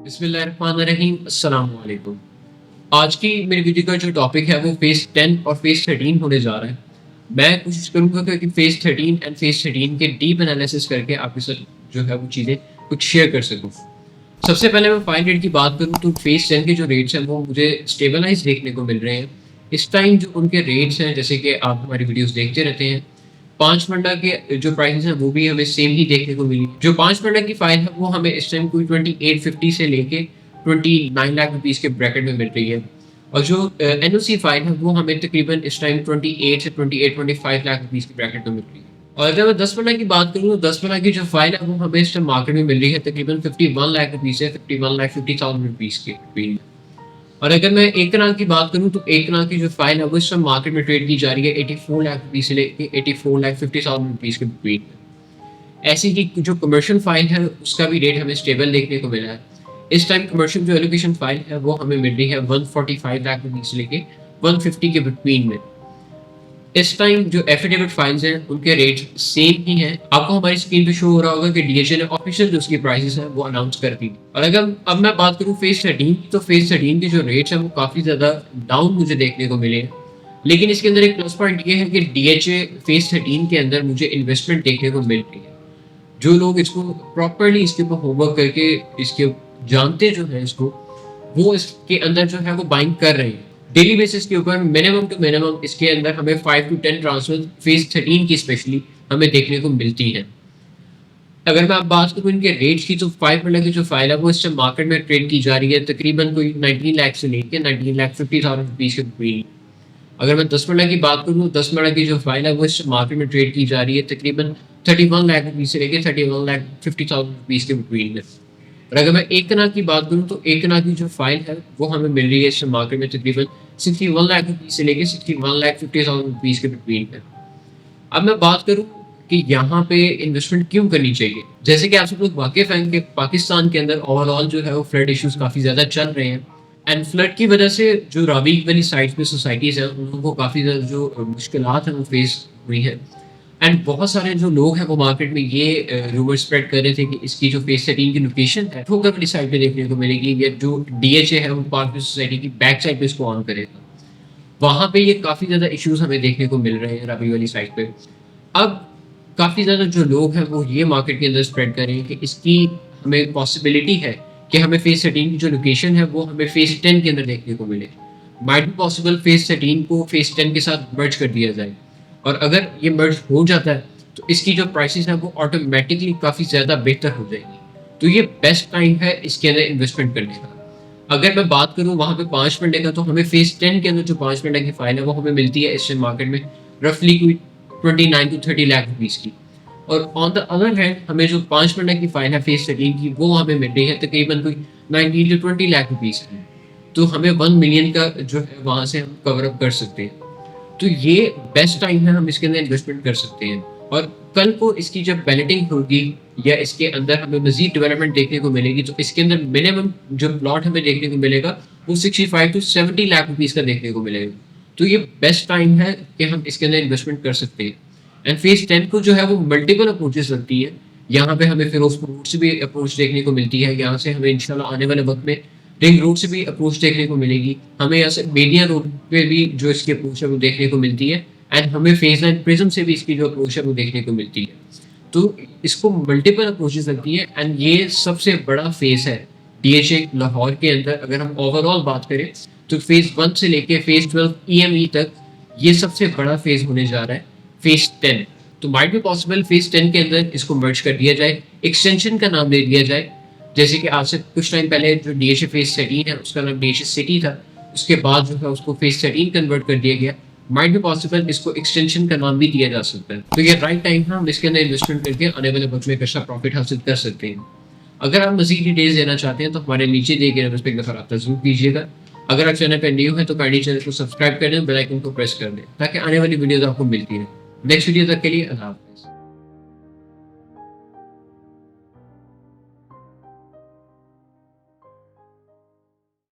बिस्मिल्लाहिर्रहमानिर्रहीम, अस्सलाम वालेकुम। आज की मेरी वीडियो का जो टॉपिक है वो फेज़ 10 और फेज़ 13 होने जा रहा है। मैं कोशिश करूँगा कि फेज़ 13 एंड फेज़ 13 के डीप एनालिसिस करके आपके साथ जो है वो चीज़ें कुछ शेयर कर सकूँ। सबसे पहले मैं फाइन रेट की बात करूँ तो फेज़ 10 के जो रेट्स हैं वो मुझे स्टेबलाइज़ देखने को मिल रहे हैं। इस टाइम जो उनके रेट्स हैं, जैसे कि आप हमारी वीडियोज़ देखते रहते हैं, 5 मंडा के जो प्राइसेस हैं वो भी हमें सेम ही देखने को मिली। जो 5 मंडा की फाइल है वो हमें इस टाइम कोई 2850 से लेके 29 लाख रुपीस के ब्रैकेट में मिल रही है, और जो एनओसी फाइल है वो हमें तकरीबन इस टाइम 28 से 28.5 लाख रुपीस के ब्रैकेट में मिल रही है। और अगर मैं 10 मंडा की बात करूँ तो 10 मंडा की जो फाइल है वो हमें इस टाइम मार्केट में मिल रही है तकरीबन 51 लाख रुपीस से 51,50,000 रुपीस के बिटवीन। और अगर मैं एक कनाल की बात करूँ तो एक कनाल की जो फाइल है वो इस समय मार्केट में ट्रेड की जा रही है 84 लाख रुपीस से लेके 84,50,000 रुपीस के बिटवीन में। ऐसी ही जो कमर्शियल फाइल है उसका भी रेट हमें स्टेबल देखने को मिला है। इस टाइम कमर्शियल जो एलोकेशन फाइल है वो हमें मिल रही है 145 लाख रुपीस से लेके 150 के बिटवीन में। इस टाइम जो एफिडेविट फाइल्स हैं उनके रेट सेम ही हैं। आपको हमारी स्क्रीन पे शो हो रहा होगा कि डीएचए ने ऑफिशियल जो उसकी प्राइसेस हैं वो अनाउंस कर दी। और अगर अब मैं बात करूं फेज 13 की, तो फेज 13 के जो रेट्स हैं वो काफ़ी ज़्यादा डाउन मुझे देखने को मिले हैं। लेकिन इसके अंदर एक प्लस पॉइंट ये है कि डीएचए फेज 13 के अंदर मुझे इन्वेस्टमेंट देखने को मिल रही है। जो लोग इसको प्रॉपरली इसके ऊपर होमवर्क करके इसके जानते जो है इसको, वो इसके अंदर जो है वो बाइंग कर रहे हैं। डेली बेसिस के ऊपर मिनिमम टू मिनिमम इसके अंदर हमें 5 टू 10 ट्रांसफर फेज 13 की स्पेशली हमें देखने को मिलती हैं। अगर मैं आप बात करूँ इनके रेट्स की, तो 5 मिनट की जो फाइल है वो इस टाइम मार्केट में ट्रेड की जा रही है तकरीबन कोई 19 लाख से लेकर 19,50,000 रुपीज़ के बिटवीन। अगर मैं 10 मिनट की बात करूँ, 10 मिनट की जो फाइल है वो इस मार्केट में ट्रेड की जा रही है तकरीबन 31 लाख रुपीज़ से लेकर 31,50,000 रुपीज़ के बिटवीन में। और अगर मैं एक कनाल की बात करूँ तो एक कनाल की जो फाइल है वो हमें मिल रही है इस मार्केट में तकरीबन 61 लाख रुपीज़ से लेकर 61,50,000 रुपीज़ के बिटवीन में। अब मैं बात करूँ कि यहाँ पे इन्वेस्टमेंट क्यों करनी चाहिए। जैसे कि आप सब लोग वाकिफ़ हैं कि पाकिस्तान के अंदर ओवरऑल जो है वो फ्लड इश्यूज़ काफ़ी ज़्यादा चल रहे हैं, एंड फ्लड की वजह से जो रावी वाली साइड्स पे सोसाइटीज़ हैं उन लोगों को काफ़ी ज़्यादा जो मुश्किलात हैं वो फेस हुई हैं। एंड बहुत सारे जो लोग हैं वो मार्केट में ये रूमर स्प्रेड कर रहे थे कि इसकी जो फेज 13 की लोकेशन है ठोकर वाली साइड पे देखने को मिलेगी, या जो डीएचए है वो पार्क सोसाइटी की बैक साइड पे इसको ऑन करेगा। वहाँ पे ये काफ़ी ज़्यादा इश्यूज हमें देखने को मिल रहे हैं रावी वाली साइड पे। अब काफ़ी ज़्यादा जो लोग हैं वो ये मार्केट के अंदर स्प्रेड कर रहे हैं कि इसकी हमें पॉसिबिलिटी है कि हमें फेज 13 की जो लोकेशन है वो हमें फेज 10 के अंदर देखने को मिले। माइट बी पॉसिबल फेज 13 को फेज 10 के साथ मर्ज कर दिया जाए, और अगर ये मर्ज हो जाता है तो इसकी जो प्राइसेस हैं वो ऑटोमेटिकली काफ़ी ज़्यादा बेहतर हो जाएगी। तो ये बेस्ट टाइम है इसके अंदर इन्वेस्टमेंट करने का। अगर मैं बात करूँ वहाँ पे 5 मिनट का, तो हमें फेज 10 के अंदर जो 5 मिनट की फाइल है वो हमें मिलती है इस मार्केट में रफली कोई 29 टू 30 लाख रुपीज़ की। और ऑन द अदर हैंड हमें जो 5 मिनट की फाइल है फेज 13 की वो हमें मिल रही है तकरीबन कोई 19 टू 20 लाख रुपीज़ की। तो हमें 1 मिलियन का जो है वहाँ से हम कवर अप कर सकते हैं। तो ये बेस्ट टाइम है, हम इसके अंदर इन्वेस्टमेंट कर सकते हैं। और कल को इसकी जब बैलेटिंग होगी या इसके अंदर हमें मजीद डेवलपमेंट देखने को मिलेगी, तो इसके अंदर मिनिमम जो प्लॉट हमें देखने को मिलेगा वो 65 टू 70 लाख रुपीज़ का देखने को मिलेगा। तो ये बेस्ट टाइम है कि हम इसके अंदर इन्वेस्टमेंट कर सकते हैं। एंड फेज 10 को जो है वो मल्टीपल अप्रोचेस लगती है। यहाँ पे हमें फिरोजपुर रोड से भी अप्रोच देखने को मिलती है, यहाँ से हमें इंशाल्लाह आने वाले वक्त में रिंग रोड से भी अप्रोच देखने को मिलेगी, हमें यहाँ से बेदिया रोड पे भी जो इसकी अप्रोच है वो देखने को मिलती है, एंड हमें फेज 9 प्रिज्म से भी इसकी जो अप्रोच है वो देखने को मिलती है। तो इसको मल्टीपल अप्रोचेस लगती है, एंड ये सबसे बड़ा फेज है डीएचए लाहौर के अंदर। अगर हम ओवरऑल बात करें तो फेज 1 से लेके फेज 12 ईएमई तक ये सबसे बड़ा फेज होने जा रहा है फेज 10। तो माइट भी पॉसिबल फेज 10 के अंदर इसको मर्ज कर दिया जाए, एक्सटेंशन का नाम दे दिया जाए। जैसे कि आज से कुछ टाइम पहले जो डीएचए फेज 13 है उसका नाम डीएचए सिटी था, उसके बाद जो है उसको फेज 13 कन्वर्ट कर दिया गया। माइट भी पॉसिबल इसको एक्सटेंशन का नाम भी दिया जा सकता है। तो ये राइट टाइम है, हम इसके अंदर इन्वेस्टमेंट करके आने वाले वक्त में एक अच्छा प्रॉफिट हासिल कर सकते हैं। अगर आप मजीद डिटेल्स देना चाहते हैं तो हमारे नीचे दिए गए नंबर पर एक दफ़ा रब्ता जरूर कीजिएगा। अगर आप चैनल पर न्यू है तो काइंडली चैनल को सब्सक्राइब कर दें, बेल आइकन को प्रेस कर दें ताकि आने वाली वीडियोस आपको मिलती रहे। नेक्स्ट वीडियो तक के लिए अल्लाह।